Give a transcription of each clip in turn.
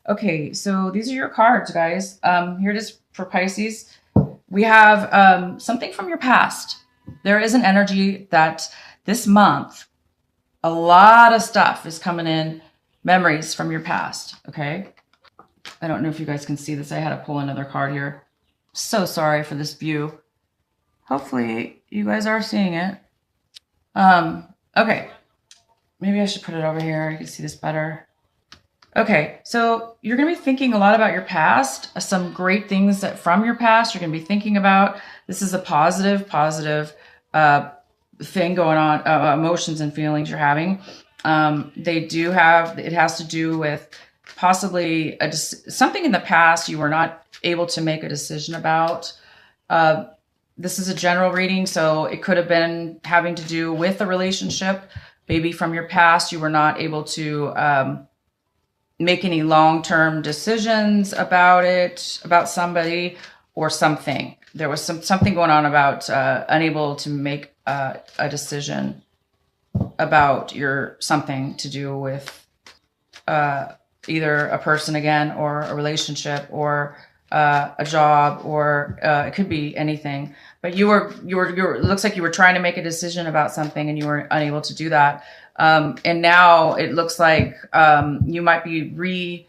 Okay, so these are your cards, guys. Here it is for Pisces. We have something from your past. There is an energy that this month, a lot of stuff is coming in, memories from your past, okay? I don't know if you guys can see this. I had to pull another card here. So sorry for this view. Hopefully you guys are seeing it. Okay. Maybe I should put it over here. You can see this better. Okay, so you're going to be thinking a lot about your past, some great things that from your past you're going to be thinking about. This is a positive thing going on, emotions and feelings you're having. They do have, it has to do with possibly something in the past you were not able to make a decision about. This is a general reading, so it could have been having to do with a relationship. Maybe from your past you were not able to make any long-term decisions about it, about somebody or something. There was something going on about unable to make a decision about something to do with either a person again, or a relationship, or a job, or it could be anything. But it looks like you were trying to make a decision about something and you were unable to do that. And now it looks like you might be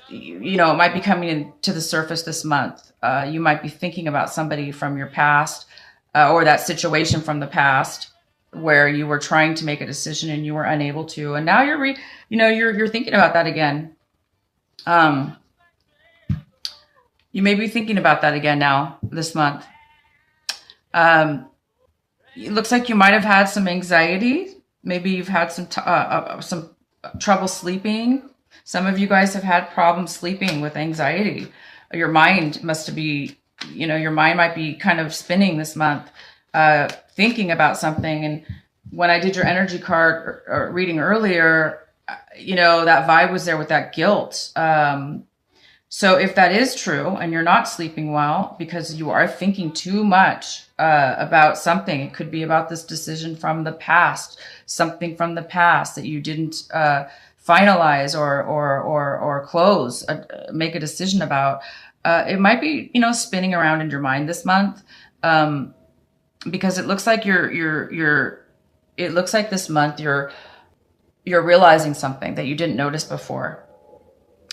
it might be coming into the surface this month. You might be thinking about somebody from your past, or that situation from the past where you were trying to make a decision and you were unable to. And now you're thinking about that again. You may be thinking about that again now this month. It looks like you might have had some anxiety. Maybe you've had some trouble sleeping. Some of you guys have had problems sleeping with anxiety. Your mind must be, your mind might be kind of spinning this month, thinking about something. And when I did your energy card or reading earlier, that vibe was there with that guilt. So if that is true and you're not sleeping well because you are thinking too much about something, it could be about this decision from the past, something from the past that you didn't finalize or close, make a decision about. It might be, spinning around in your mind this month, because it looks like it looks like this month you're realizing something that you didn't notice before.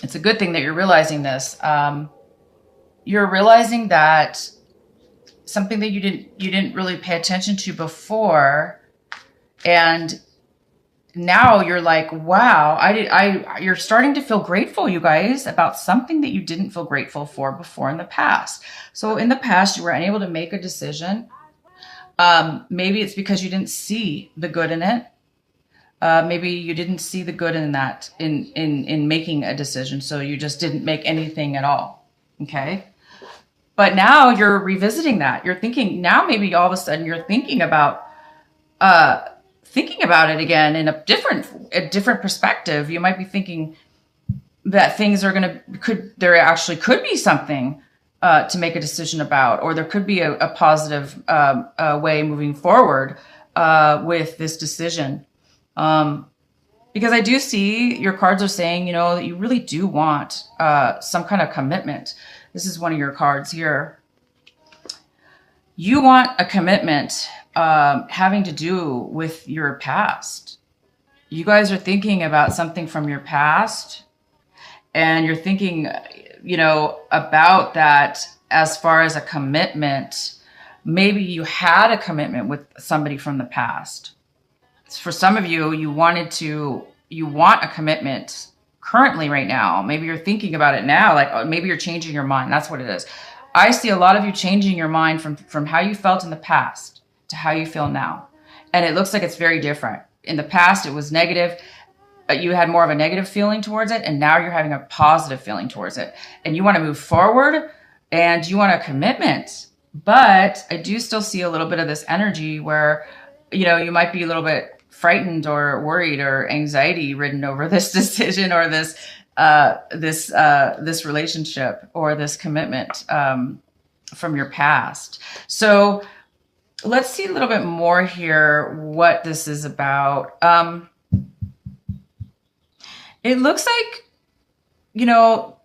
It's a good thing that you're realizing this. You're realizing that something that you didn't really pay attention to before, and now you're like, wow, you're starting to feel grateful, you guys, about something that you didn't feel grateful for before in the past. So in the past, you were unable to make a decision. Maybe it's because you didn't see the good in it. Maybe you didn't see the good in that, in making a decision. So you just didn't make anything at all. Okay. But now you're revisiting that. You're thinking now, maybe all of a sudden you're thinking about it again in a different perspective. You might be thinking that things are there actually could be something to make a decision about, or there could be a positive way moving forward with this decision. Because I do see your cards are saying, that you really do want some kind of commitment. This is one of your cards here. You want a commitment having to do with your past. You guys are thinking about something from your past, and you're thinking, about that as far as a commitment. Maybe you had a commitment with somebody from the past. For some of you, you want a commitment currently right now. Maybe you're thinking about it now, like maybe you're changing your mind. That's what it is. I see a lot of you changing your mind from how you felt in the past to how you feel now. And it looks like it's very different. In the past, it was negative. You had more of a negative feeling towards it, and now you're having a positive feeling towards it. And you want to move forward, and you want a commitment. But I do still see a little bit of this energy where, you might be a little bit frightened or worried or anxiety ridden over this decision, or this relationship, or this commitment from your past. So let's see a little bit more here what this is about. It looks like you know,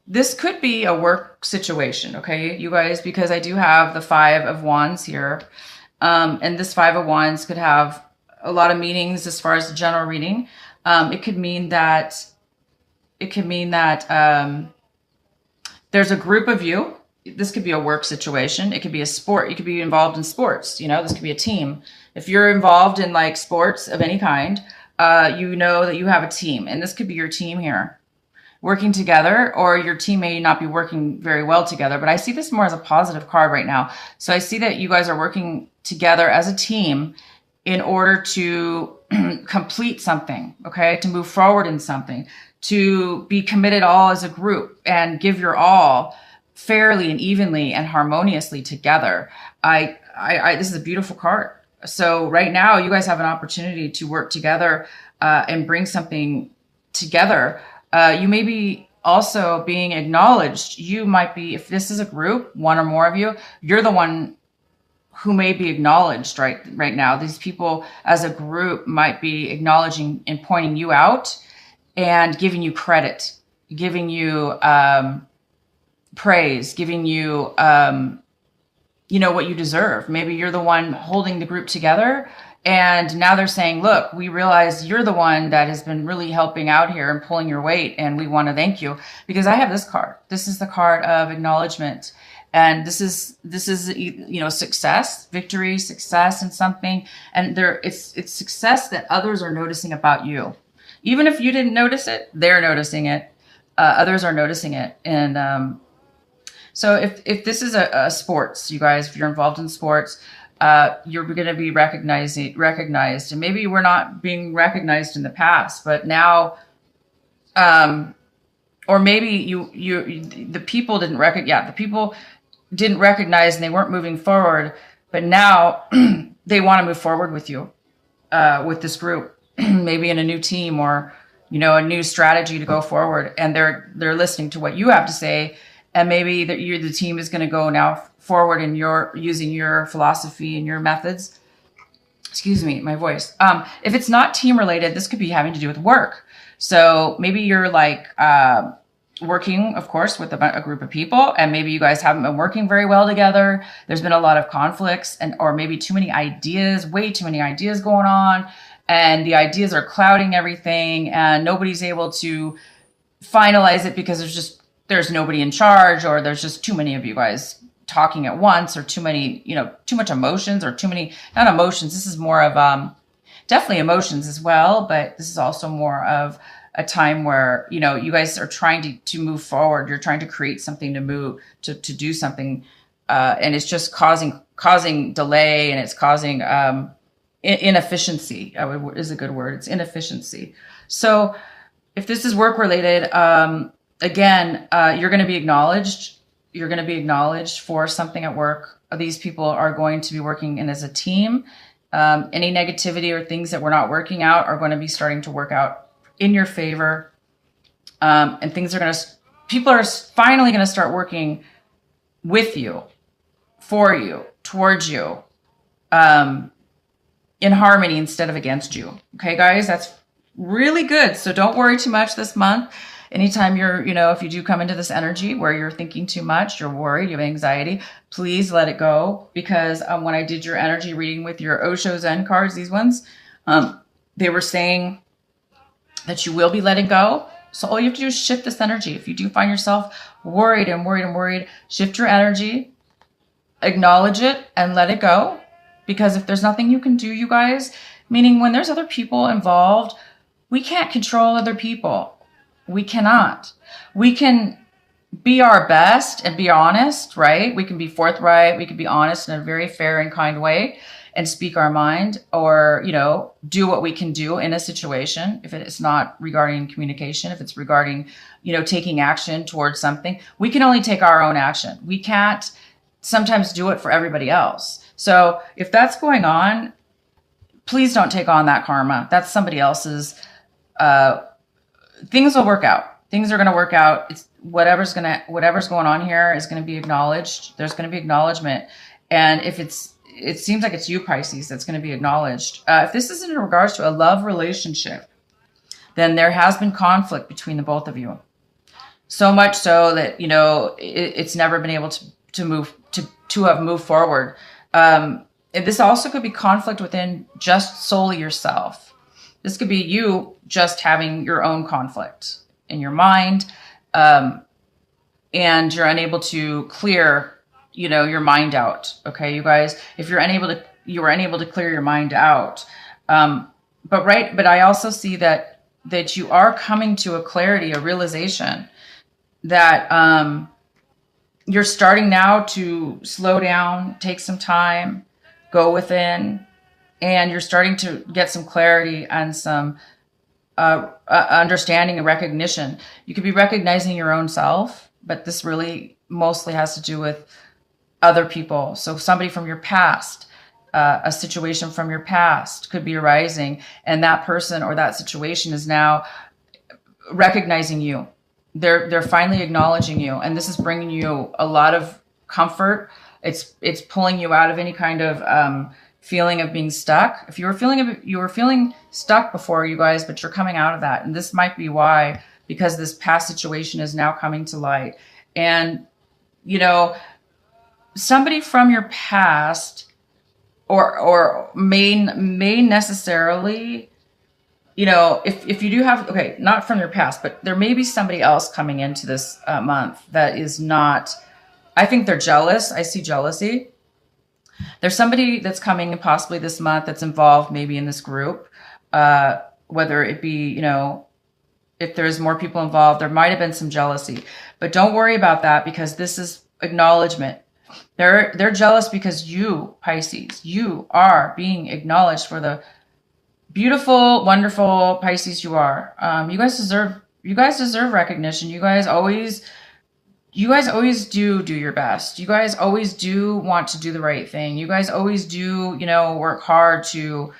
this could be a work situation, okay, you guys, because I do have the Five of Wands here. And this Five of Wands could have a lot of meanings as far as the general reading. It could mean that there's a group of you. This could be a work situation. It could be a sport. You could be involved in sports. You know, this could be a team. If you're involved in like sports of any kind, you know that you have a team, and this could be your team here working together, or your team may not be working very well together, but I see this more as a positive card right now. So I see that you guys are working together as a team in order to complete something, okay, to move forward in something, to be committed all as a group and give your all fairly and evenly and harmoniously together. This is a beautiful card. So right now you guys have an opportunity to work together and bring something together. You may be also being acknowledged. You might be, if this is a group, one or more of you, you're the one who may be acknowledged right now. These people as a group might be acknowledging and pointing you out and giving you credit, giving you praise, giving you, you know, what you deserve. Maybe you're the one holding the group together, and now they're saying, look, we realize you're the one that has been really helping out here and pulling your weight, and we want to thank you. Because I have this card. This is the card of acknowledgement. And this is, you know, success, victory, success in something. And it's success that others are noticing about you. Even if you didn't notice it, they're noticing it. Others are noticing it. And so if this is a sports, you guys, if you're involved in sports, you're going to be recognized, and maybe you were not being recognized in the past, but now, or maybe the people didn't recognize and they weren't moving forward, but now they want to move forward with you, with this group, maybe in a new team, or, you know, a new strategy to go forward. And they're listening to what you have to say. And maybe the team is going to go now forward in using your philosophy and your methods. Excuse me, my voice. If it's not team related, this could be having to do with work. So maybe you're like working, of course, with a group of people, and maybe you guys haven't been working very well together. There's been a lot of conflicts, or maybe too many ideas, way too many ideas going on, and the ideas are clouding everything, and nobody's able to finalize it because there's nobody in charge, or there's just too many of you guys talking at once, or too many, you know, too much emotions, or too many, not emotions. This is more of, definitely emotions as well, but this is also more of a time where, you know, you guys are trying to move forward. You're trying to create something to do something. And it's just causing delay, and it's causing, inefficiency is a good word. It's inefficiency. So if this is work related, again, you're going to be acknowledged. You're going to be acknowledged for something at work. These people are going to be working in as a team. Any negativity or things that were not working out are going to be starting to work out in your favor. And people are finally going to start working with you, for you, towards you, in harmony instead of against you. Okay, guys, that's really good. So don't worry too much this month. Anytime if you do come into this energy where you're thinking too much, you're worried, you have anxiety, please let it go. Because when I did your energy reading with your Osho Zen cards, these ones, they were saying that you will be letting go. So all you have to do is shift this energy. If you do find yourself worried, shift your energy, acknowledge it, and let it go. Because if there's nothing you can do, you guys, meaning when there's other people involved, we can't control other people. We cannot. We can be our best and be honest, right? We can be forthright. We can be honest in a very fair and kind way and speak our mind, or, do what we can do in a situation. If it's not regarding communication, if it's regarding, taking action towards something, we can only take our own action. We can't sometimes do it for everybody else. So if that's going on, please don't take on that karma. That's somebody else's. Things will work out. Things are going to work out. It's whatever's going on here is going to be acknowledged. There's going to be acknowledgement. And if it seems like it's you, Pisces, that's going to be acknowledged. If this is in regards to a love relationship, then there has been conflict between the both of you. So much so that, you know, it's never been able to have moved forward. And this also could be conflict within just solely yourself. This could be you just having your own conflict in your mind, and you're unable to clear, you know, your mind out. Okay, you guys, if you were unable to clear your mind out. But I also see that you are coming to a clarity, a realization that you're starting now to slow down, take some time, go within, and you're starting to get some clarity and some understanding and recognition. You could be recognizing your own self, but this really mostly has to do with other people. So somebody from your past, a situation from your past could be arising, and that person or that situation is now recognizing you. They're finally acknowledging you, and this is bringing you a lot of comfort. It's pulling you out of any kind of feeling of being stuck. If you were feeling stuck before, you guys, but you're coming out of that, and this might be why, because this past situation is now coming to light. And you know, somebody from your past or may necessarily, you know, if you do have, okay, not from your past, but there may be somebody else coming into this month that is not, I think they're jealous. I see jealousy. There's somebody that's coming in possibly this month that's involved maybe in this group, whether it be, you know, if there's more people involved, there might have been some jealousy, but don't worry about that, because this is acknowledgement. They're jealous because you, Pisces, you are being acknowledged for the beautiful, wonderful Pisces you are. You guys deserve recognition. You guys always do your best. You guys always do want to do the right thing. You guys always do, you know, work hard to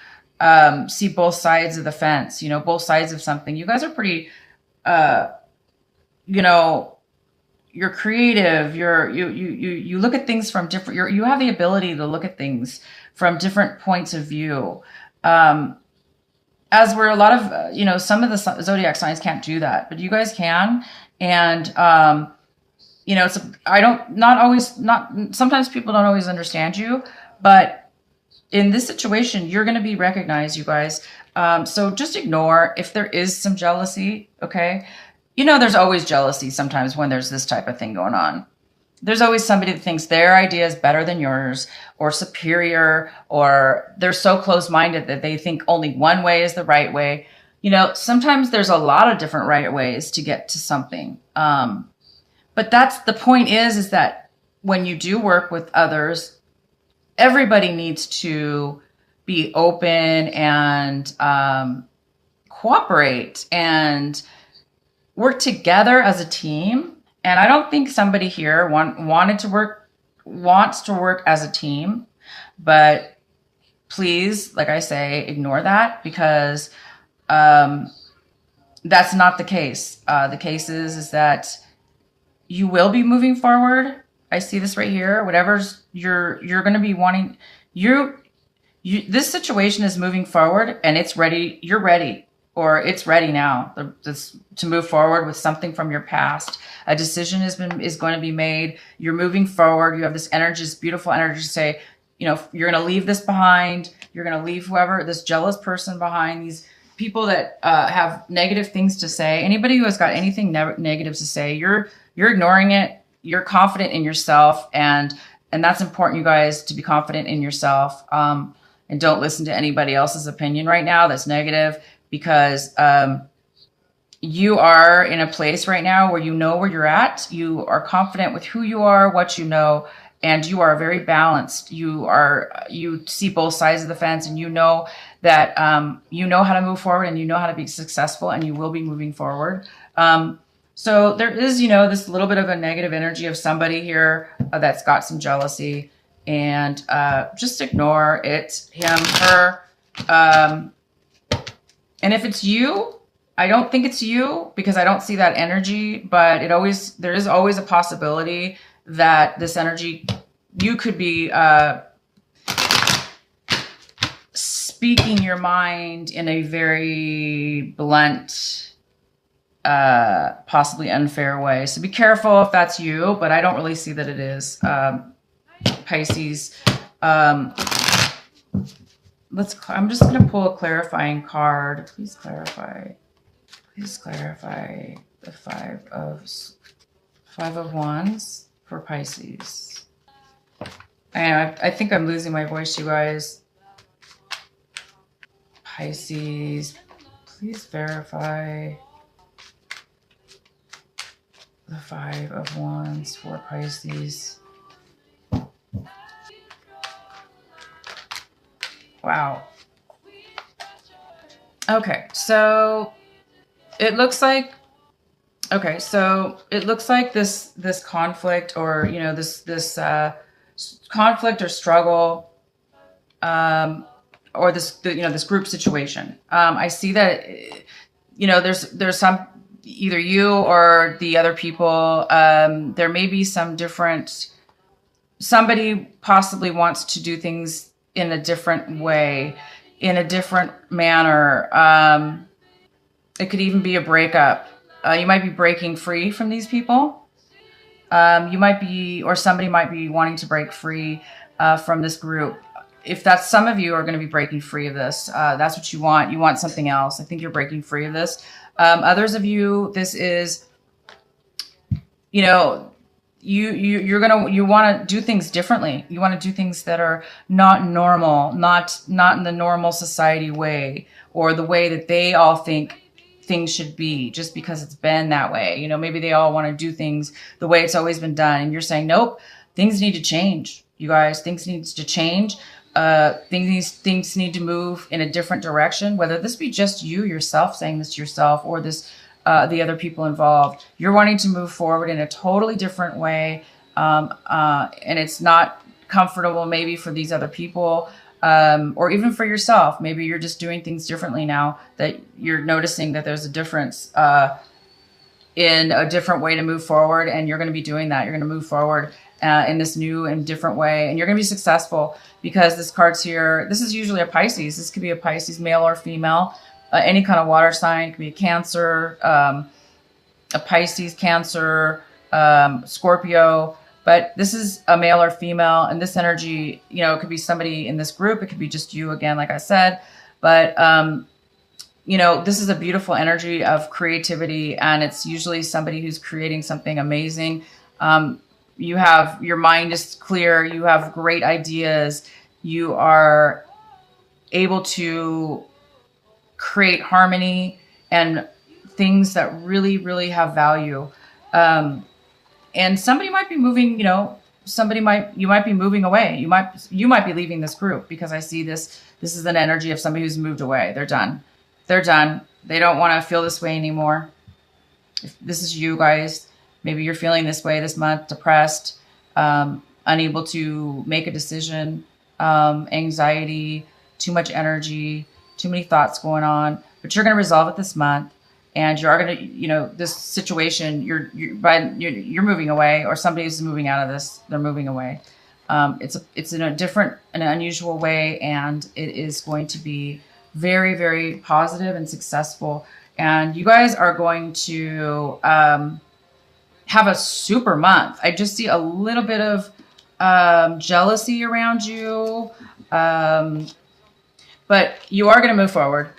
see both sides of the fence, you know, both sides of something. You guys are pretty, you know, you're creative. You look at things from different, you have the ability to look at things from different points of view. As where a lot of, you know, some of the zodiac signs can't do that, but you guys can. And, you know, sometimes people don't always understand you, but in this situation, you're going to be recognized, you guys. So just ignore if there is some jealousy. Okay. You know, there's always jealousy sometimes when there's this type of thing going on. There's always somebody that thinks their idea is better than yours or superior, or they're so close-minded that they think only one way is the right way. You know, sometimes there's a lot of different right ways to get to something. But that's the point is that when you do work with others, everybody needs to be open and cooperate and work together as a team. And I don't think somebody here wants to work as a team, but please, like I say, ignore that, because that's not the case. The case is that you will be moving forward. I see this right here. Whatever's you're going to be wanting, this situation is moving forward and it's ready. You're ready, or it's ready now to move forward with something from your past. A decision is going to be made. You're moving forward. You have this energy, this beautiful energy to say, you know, you're going to leave this behind. You're going to leave this jealous person behind, these people that have negative things to say. Anybody who has got anything negative to say, you're ignoring it. You're confident in yourself, and that's important, you guys, to be confident in yourself, and don't listen to anybody else's opinion right now that's negative, because you are in a place right now where you know where you're at. You are confident with who you are, what you know, and you are very balanced. You see both sides of the fence, and you know that you know how to move forward, and you know how to be successful, and you will be moving forward. So there is, you know, this little bit of a negative energy of somebody here that's got some jealousy, and just ignore it, him, her. And if it's you, I don't think it's you, because I don't see that energy, but there is always a possibility that this energy, you could be speaking your mind in a very blunt possibly unfair way. So be careful if that's you, but I don't really see that it is. Pisces. I'm just going to pull a clarifying card. Please clarify. Please clarify the Five of Wands for Pisces. I think I'm losing my voice, you guys. Pisces, please verify the Five of Wands for Pisces. Wow. Okay, so it looks like this conflict, or this conflict or struggle, or this group situation. I see that there's some, either you or the other people. There may be some different. Somebody possibly wants to do things in a different way, in a different manner. It could even be a breakup. You might be breaking free from these people. You might be, or somebody might be wanting to break free from this group. If that's, some of you are going to be breaking free of this. That's what you want. You want something else. I think you're breaking free of this. Others of you, this is, you want to do things differently. You want to do things that are not normal, not in the normal society way, or the way that they all think things should be, just because it's been that way. Maybe they all want to do things the way it's always been done. And you're saying, nope, things need to change. You guys, things needs to change. Things need to move in a different direction, whether this be just you yourself saying this to yourself, or the other people involved. You're wanting to move forward in a totally different way. And it's not comfortable maybe for these other people, or even for yourself. Maybe you're just doing things differently now, that you're noticing that there's a difference in a different way to move forward. And you're going to be doing that. You're going to move forward in this new and different way. And you're going to be successful, because this card's here. This is usually a Pisces. This could be a Pisces, male or female. Any kind of water sign. It could be a Cancer, a Pisces, Cancer, Scorpio. But this is a male or female, and this energy, it could be somebody in this group. It could be just you again, like I said. But, this is a beautiful energy of creativity, and it's usually somebody who's creating something amazing. Your mind is clear. You have great ideas. You are able to create harmony and things that really, really have value. And somebody might be moving, you might be moving away. You might be leaving this group, because I see this is an energy of somebody who's moved away. They're done. They're done. They don't want to feel this way anymore. If this is you guys, maybe you're feeling this way this month, depressed, unable to make a decision, anxiety, too much energy, too many thoughts going on, but you're going to resolve it this month. And you are going to, this situation, you're moving away, or somebody is moving out of this. They're moving away. It's in a different, an unusual way, and it is going to be very, very positive and successful. And you guys are going to have a super month. I just see a little bit of jealousy around you, but you are going to move forward.